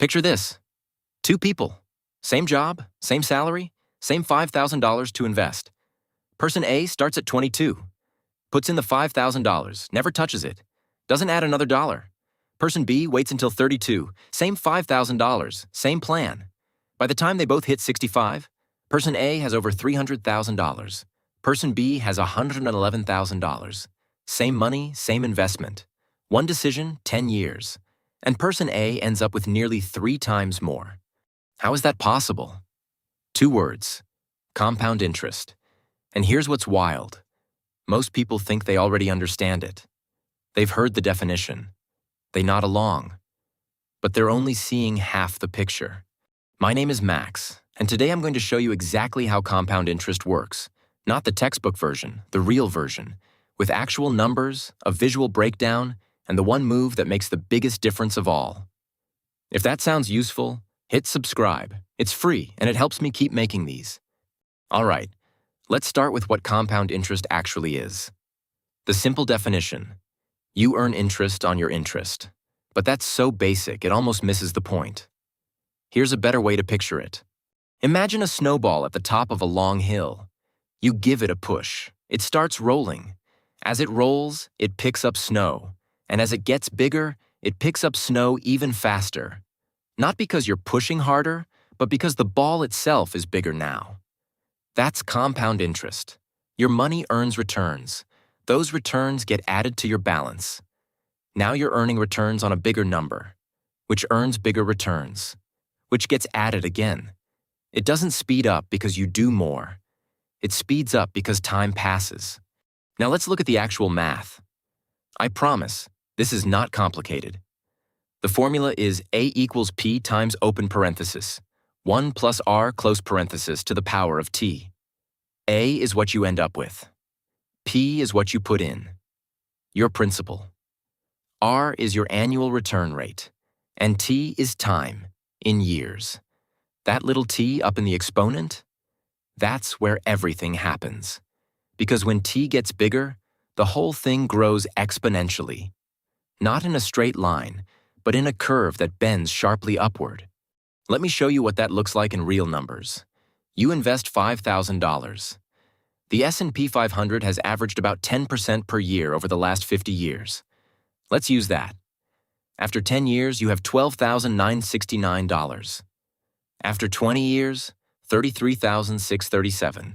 Picture this. Two people, same job, same salary, same $5,000 to invest. Person A starts at 22, puts in the $5,000, never touches it, doesn't add another dollar. Person B waits until 32, same $5,000, same plan. By the time they both hit 65, Person A has over $300,000. Person B has $111,000. Same money, same investment. One decision, 10 years. And Person A ends up with nearly 3 times more. How is that possible? 2 words: compound interest. And here's what's wild. Most people think they already understand it. They've heard the definition. They nod along. But they're only seeing half the picture. My name is Max, and today I'm going to show you exactly how compound interest works. Not the textbook version, the real version, with actual numbers, a visual breakdown, and the one move that makes the biggest difference of all. If that sounds useful, hit subscribe. It's free, and it helps me keep making these. All right, let's start with what compound interest actually is. The simple definition: you earn interest on your interest. But that's so basic, it almost misses the point. Here's a better way to picture it. Imagine a snowball at the top of a long hill. You give it a push. It starts rolling. As it rolls, it picks up snow. And as it gets bigger, it picks up snow even faster. Not because you're pushing harder, but because the ball itself is bigger now. That's compound interest. Your money earns returns. Those returns get added to your balance. Now you're earning returns on a bigger number, which earns bigger returns, which gets added again. It doesn't speed up because you do more. It speeds up because time passes. Now let's look at the actual math. I promise, this is not complicated. The formula is A equals P times open parenthesis, 1 plus R close parenthesis to the power of T. A is what you end up with. P is what you put in, your principal. R is your annual return rate, and T is time, in years. That little t up in the exponent, that's where everything happens. Because when T gets bigger, the whole thing grows exponentially. Not in a straight line, but in a curve that bends sharply upward. Let me show you what that looks like in real numbers. You invest $5,000. The S&P 500 has averaged about 10% per year over the last 50 years. Let's use that. After 10 years, you have $12,969. After 20 years, $33,637.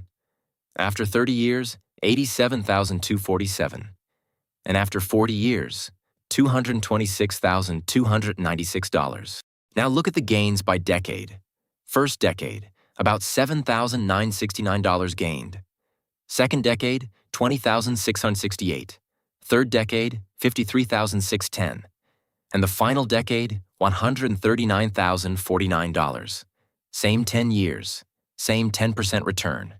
After 30 years, $87,247. And after 40 years, $226,296. Now look at the gains by decade. First decade, about $7,969 gained. Second decade, $20,668. Third decade, $53,610. And the final decade, $139,049. Same 10 years, same 10% return.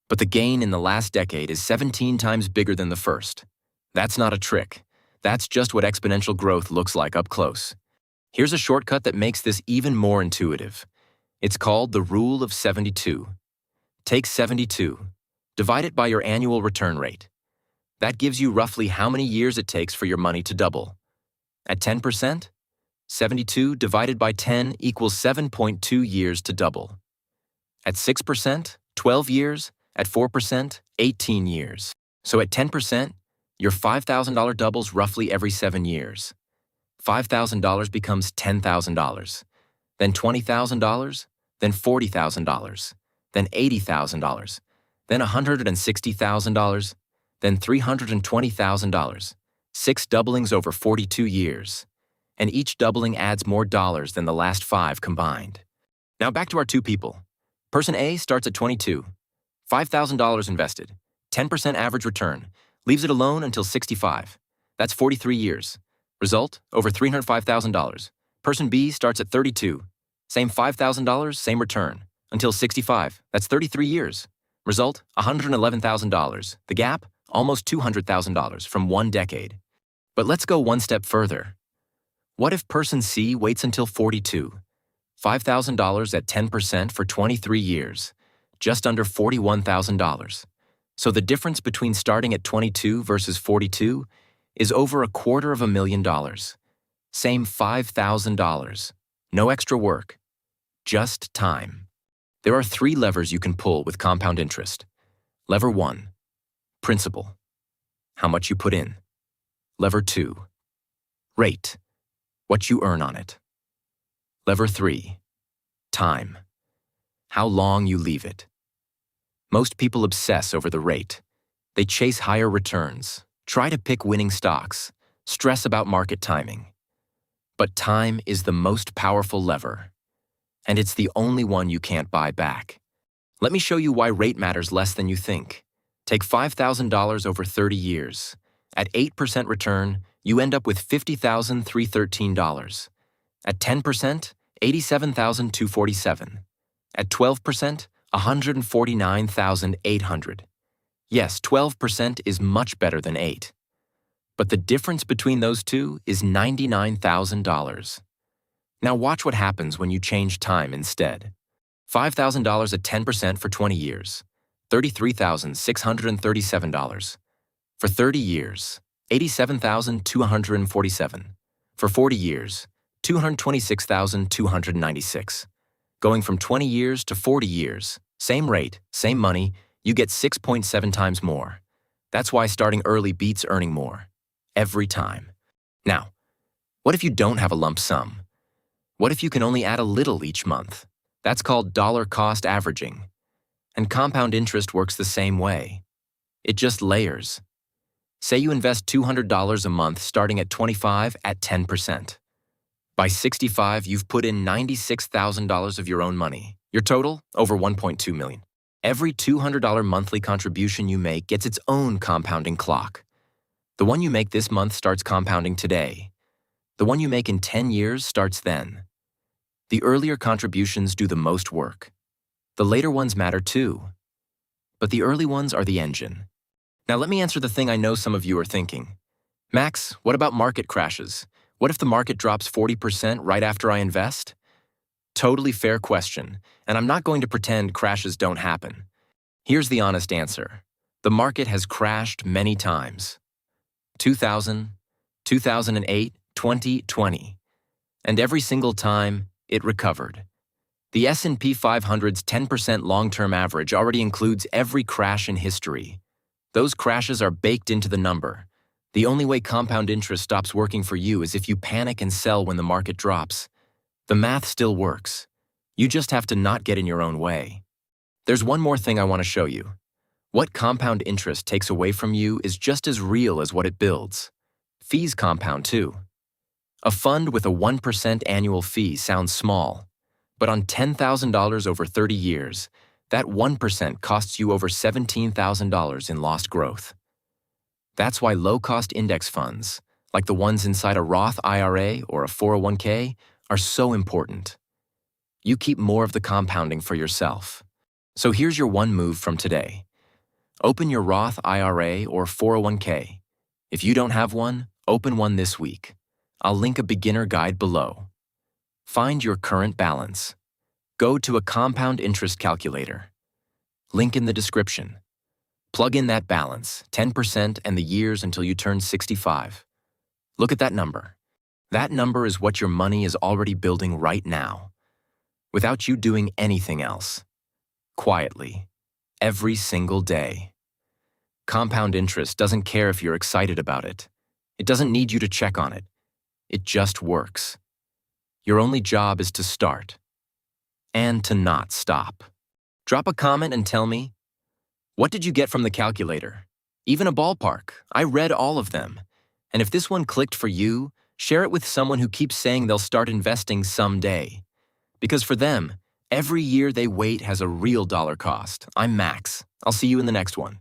But the gain in the last decade is 17 times bigger than the first. That's not a trick. That's just what exponential growth looks like up close. Here's a shortcut that makes this even more intuitive. It's called the Rule of 72. Take 72, divide it by your annual return rate. That gives you roughly how many years it takes for your money to double. At 10%, 72 divided by 10 equals 7.2 years to double. At 6%, 12 years. At 4%, 18 years. So at 10%, your $5,000 doubles roughly every 7 years. $5,000 becomes $10,000, then $20,000, then $40,000, then $80,000, then $160,000, then $320,000. 6 doublings over 42 years. And each doubling adds more dollars than the last 5 combined. Now back to our 2 people. Person A starts at 22, $5,000 invested, 10% average return, leaves it alone until 65. That's 43 years. Result, over $305,000. Person B starts at 32, same $5,000, same return, until 65. That's 33 years. Result, $111,000. The gap, almost $200,000 from 1 decade. But let's go one step further. What if Person C waits until 42? $5,000 at 10% for 23 years, just under $41,000. So the difference between starting at 22 versus 42 is over $250,000. Same $5,000, No extra work, just time. There are 3 levers you can pull with compound interest. Lever 1, principal, how much you put in. Lever 2, rate, what you earn on it. Lever 3, time, how long you leave it. Most people obsess over the rate. They chase higher returns, try to pick winning stocks, stress about market timing. But time is the most powerful lever, and it's the only one you can't buy back. Let me show you why rate matters less than you think. Take $5,000 over 30 years. At 8% return, you end up with $50,313. At 10%, $87,247. At 12%, $149,800. Yes, 12% is much better than 8. But the difference between those two is $99,000. Now watch what happens when you change time instead. $5,000 at 10% for 20 years, $33,637. For 30 years, $87,247. For 40 years, $226,296. Going from 20 years to 40 years, same rate, same money, you get 6.7 times more. That's why starting early beats earning more. Every time. Now, what if you don't have a lump sum? What if you can only add a little each month? That's called dollar cost averaging. And compound interest works the same way. It just layers. Say you invest $200 a month starting at 25 at 10%. By 65, you've put in $96,000 of your own money. Your total, over $1.2 million. Every $200 monthly contribution you make gets its own compounding clock. The one you make this month starts compounding today. The one you make in 10 years starts then. The earlier contributions do the most work. The later ones matter too. But the early ones are the engine. Now let me answer the thing I know some of you are thinking. Max, what about market crashes? What if the market drops 40% right after I invest? Totally fair question, and I'm not going to pretend crashes don't happen. Here's the honest answer. The market has crashed many times. 2000, 2008, 2020. And every single time, it recovered. The S&P 500's 10% long-term average already includes every crash in history. Those crashes are baked into the number. The only way compound interest stops working for you is if you panic and sell when the market drops. The math still works. You just have to not get in your own way. There's one more thing I want to show you. What compound interest takes away from you is just as real as what it builds. Fees compound too. A fund with a 1% annual fee sounds small, but on $10,000 over 30 years, that 1% costs you over $17,000 in lost growth. That's why low-cost index funds, like the ones inside a Roth IRA or a 401k, are so important. You keep more of the compounding for yourself. So here's your one move from today. Open your Roth IRA or 401k. If you don't have one, open one this week. I'll link a beginner guide below. Find your current balance. Go to a compound interest calculator. Link in the description. Plug in that balance, 10% and the years until you turn 65. Look at that number. That number is what your money is already building right now, without you doing anything else. Quietly, every single day. Compound interest doesn't care if you're excited about it. It doesn't need you to check on it. It just works. Your only job is to start. And to not stop. Drop a comment and tell me, what did you get from the calculator? Even a ballpark. I read all of them. And if this one clicked for you, share it with someone who keeps saying they'll start investing someday. Because for them, every year they wait has a real dollar cost. I'm Max. I'll see you in the next one.